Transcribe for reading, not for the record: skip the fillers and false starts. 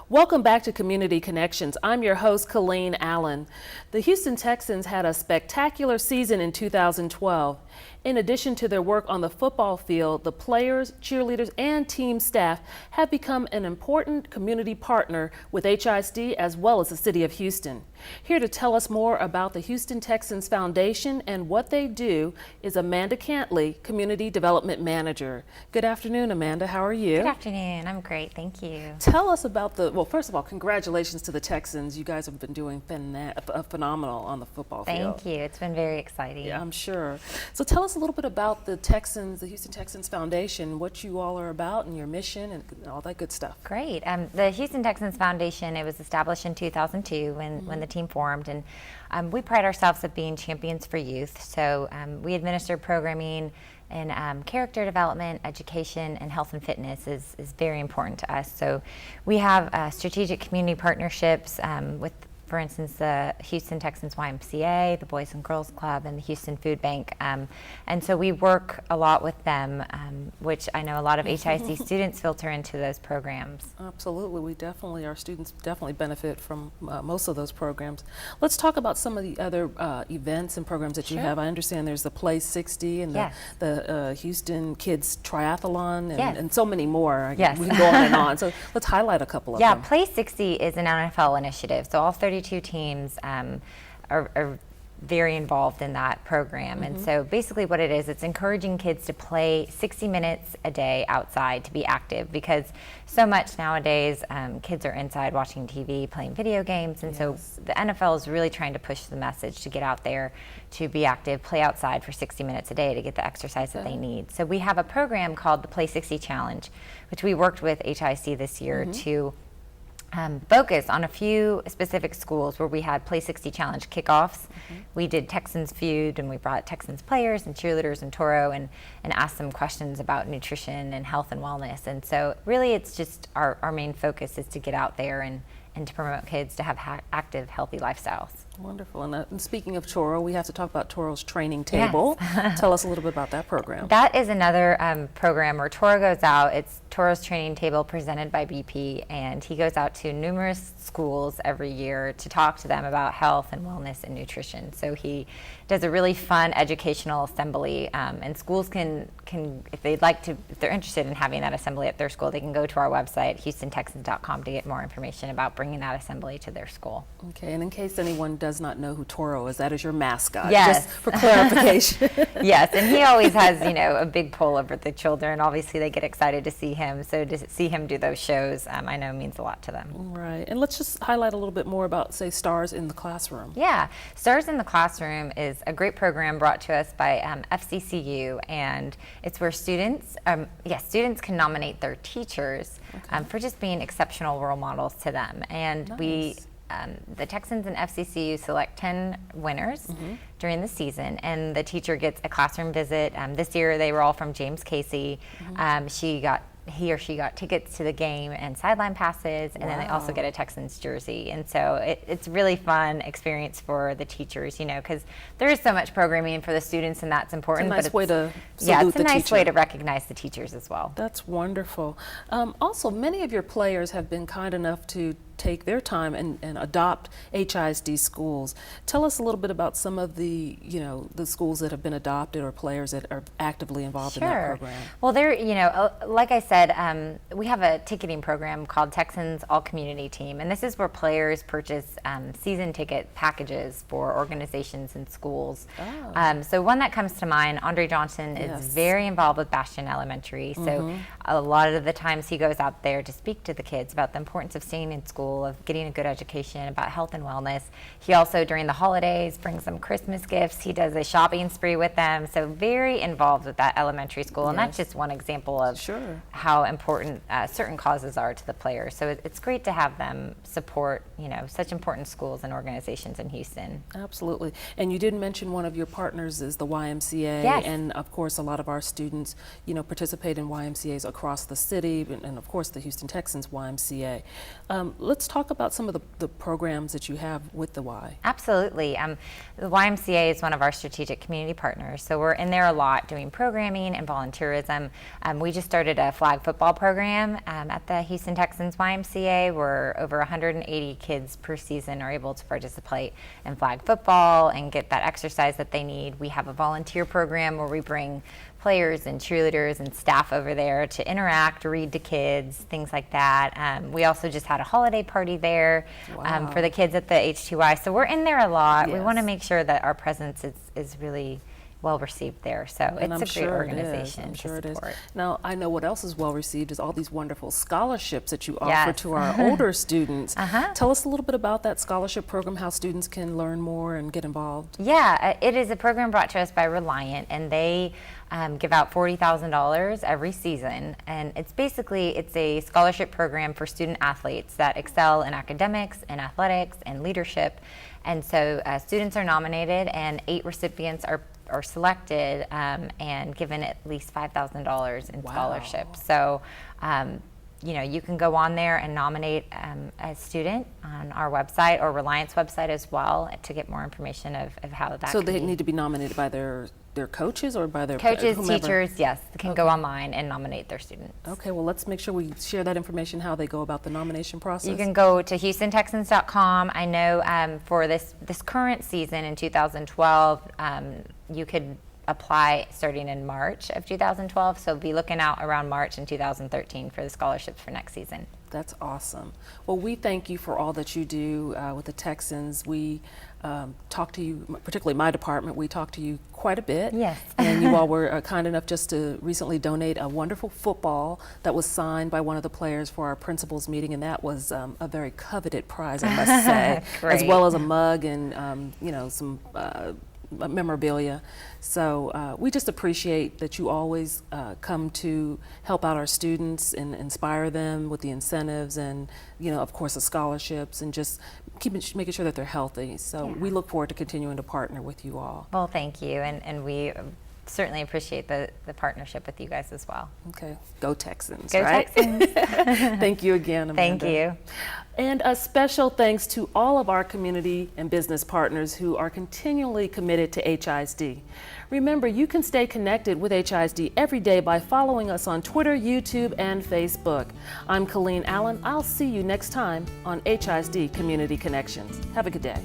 Welcome back to Community Connections. I'm your host, Colleen Allen. The Houston Texans had a spectacular season in 2012. In addition to their work on the football field, the players, cheerleaders, and team staff have become an important community partner with HISD as well as the City of Houston. Here to tell us more about the Houston Texans Foundation and what they do is Amanda Cantley, Community Development Manager. Good afternoon, Amanda. How are you? Good afternoon. I'm great. Thank you. Tell us about well, first of all, congratulations to the Texans. You guys have been doing phenomenal on the football field. Thank you. It's been very exciting. Yeah, I'm sure. So tell us a little bit about the Texans, the Houston Texans Foundation, what you all are about and your mission and all that good stuff. Great. The Houston Texans Foundation, it was established in 2002 when the team formed, and we pride ourselves at being champions for youth. So we administer programming and character development, education, and health and fitness is very important to us. So we have strategic community partnerships with, for instance, the Houston Texans YMCA, the Boys and Girls Club, and the Houston Food Bank. And so we work a lot with them, which I know a lot of HISD students filter into those programs. Absolutely. Our students definitely benefit from most of those programs. Let's talk about some of the other events and programs that you have. I understand there's the Play 60 and the Houston Kids Triathlon and so many more. Yes. We can go on and on. So let's highlight a couple of them. Yeah, Play 60 is an NFL initiative. So all 32 teams are very involved in that program. And so basically what it is, it's encouraging kids to play 60 minutes a day outside to be active, because so much nowadays kids are inside watching TV, playing video games. And so the NFL is really trying to push the message to get out there, to be active, play outside for 60 minutes a day to get the exercise that they need. So we have a program called the Play 60 Challenge, which we worked with HIC this year to focus on a few specific schools where we had Play 60 Challenge kickoffs. We did Texans Feud, and we brought Texans players and cheerleaders and Taurus and asked them questions about nutrition and health and wellness. And so really it's just our main focus is to get out there and to promote kids to have active, healthy lifestyles. Wonderful. And speaking of Taurus, we have to talk about Taurus Training Table. Yes. Tell us a little bit about that program. That is another program where Taurus goes out. It's Taurus Training Table presented by BP, and he goes out to numerous schools every year to talk to them about health and wellness and nutrition. So he does a really fun educational assembly, and schools can if they'd like to, if they're interested in having that assembly at their school, they can go to our website, HoustonTexans.com, to get more information about bringing that assembly to their school. Okay, and in case anyone does not know who Taurus is, that is your mascot. Yes. Just for clarification. Yes, and he always has, a big pull over the children. Obviously, they get excited to see him. So to see him do those shows, I know means a lot to them. Right, and let's just highlight a little bit more about, say, Stars in the Classroom. Yeah, Stars in the Classroom is a great program brought to us by FCCU, and it's where students can nominate their teachers for just being exceptional role models to them. And the Texans and FCCU select 10 winners during the season, and the teacher gets a classroom visit. This year they were all from James Casey. He or she got tickets to the game and sideline passes, and then they also get a Texans jersey. And so it's really fun experience for the teachers, because there is so much programming for the students, and that's important. It's a nice way to salute the teacher. It's a nice way to recognize the teachers as well. That's wonderful. Also, many of your players have been kind enough to take their time and adopt HISD schools. Tell us a little bit about some of the schools that have been adopted or players that are actively involved in that program. Well, like I said, we have a ticketing program called Texans All Community Team, and this is where players purchase season ticket packages for organizations and schools. So one that comes to mind, Andre Johnson is very involved with Bastion Elementary. So a lot of the times he goes out there to speak to the kids about the importance of staying in school, of getting a good education, about health and wellness. He also, during the holidays, brings them Christmas gifts. He does a shopping spree with them. So very involved with that elementary school. And that's just one example of how important certain causes are to the players. So it's great to have them support, such important schools and organizations in Houston. Absolutely. And you did mention one of your partners is the YMCA. Yes. And of course, a lot of our students, participate in YMCAs across the city, and of course the Houston Texans YMCA. Let's talk about some of the programs that you have with the Y. Absolutely. The YMCA is one of our strategic community partners, so we're in there a lot doing programming and volunteerism. We just started a flag football program at the Houston Texans YMCA, where over 180 kids per season are able to participate in flag football and get that exercise that they need. We have a volunteer program where we bring players and cheerleaders and staff over there to interact, read to kids, things like that. We also just had a holiday party there for the kids at the H2Y. So we're in there a lot. We want to make sure that our presence is really well received there. So it's a great organization to support. Now, I know what else is well received is all these wonderful scholarships that you offer to our older students. Tell us a little bit about that scholarship program, how students can learn more and get involved. Yeah, it is a program brought to us by Reliant, and they give out $40,000 every season, and it's a scholarship program for student athletes that excel in academics and athletics and leadership. And so students are nominated, and 8 recipients are selected and given at least $5,000 in scholarships. So you can go on there and nominate a student on our website or Reliance website as well to get more information of how that So they need to be nominated by their coaches or by their coaches, whomever? teachers, yes, can go online and nominate their students. Okay, well, let's make sure we share that information, how they go about the nomination process. You can go to HoustonTexans.com. I know for this current season in 2012, you could apply starting in March of 2012, so be looking out around March in 2013 for the scholarships for next season. That's awesome. Well, we thank you for all that you do with the Texans. We talk to you, particularly my department, we talk to you quite a bit. Yes. And you all were kind enough just to recently donate a wonderful football that was signed by one of the players for our principals meeting, and that was a very coveted prize, I must say, as well as a mug and some memorabilia. So we just appreciate that you always come to help out our students and inspire them with the incentives and, of course, the scholarships, and just making sure that they're healthy. So we look forward to continuing to partner with you all. Well, thank you, and we certainly appreciate the partnership with you guys as well. Okay, go Texans, go right? Texans. Thank you again, Amanda. Thank you. And a special thanks to all of our community and business partners who are continually committed to HISD. Remember, you can stay connected with HISD every day by following us on Twitter, YouTube, and Facebook. I'm Colleen Allen. I'll see you next time on HISD Community Connections. Have a good day.